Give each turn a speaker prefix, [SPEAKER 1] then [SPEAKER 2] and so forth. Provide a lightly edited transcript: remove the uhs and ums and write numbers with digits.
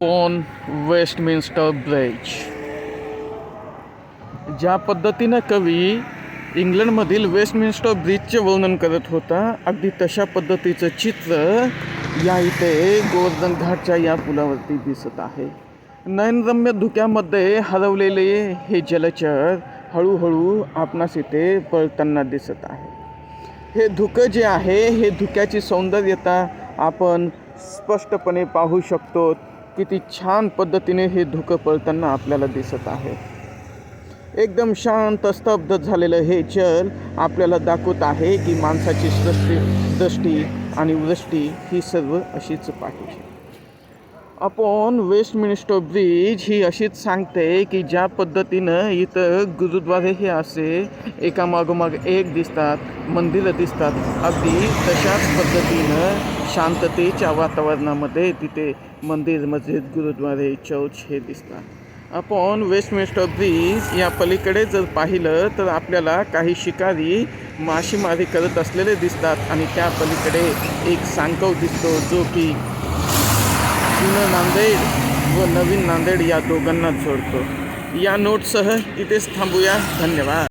[SPEAKER 1] On Westminster bridge. ज्या पद्धतीनं कवी इंग्लंडमधील वेस्टमिन्स्टर ब्रिजचे वर्णन करत होता, अगदी तशा पद्धतीचं चित्र या इथे गोवर्धन घाटच्या या पुलावरती दिसत आहे. नयनरम्य धुक्यामध्ये हरवलेले हे जलचर हळूहळू आपणास इथे पळताना दिसत आहे. हे धुकं जे आहे, हे धुक्याची सौंदर्यता आपण स्पष्टपणे पाहू शकतो. किती छान पद्धतीने हे धुकं पळताना आपल्याला दिसत आहे. एकदम शांत स्तब्ध झालेलं हे जल आपल्याला दाखवत आहे की माणसाची दृष्टी आणि वृष्टी ही सर्व अशीच पाहिजे. आपण वेस्टमिन्स्टर ब्रिज ही अशीच सांगते की ज्या पद्धतीनं इथं गुरुद्वारे हे असे एकामागोमाग एक दिसतात, मंदिरं दिसतात, अगदी तशाच पद्धतीनं शांततेच्या वातावरणामध्ये तिथे मंदिर, मस्जिद, गुरुद्वारे, चर्च हे दिसतात. आपण वेस्टमिन्स्टर ब्रिज या पलीकडे जर पाहिलं तर आपल्याला काही शिकारी मासेमारी करत असलेले दिसतात आणि त्या पलीकडे एक सांकव दिसतो जो की जुनं नांदेड व नवीन नांदेड या दोघांना जोडतो. या नोटसह इथेच थांबूया. धन्यवाद.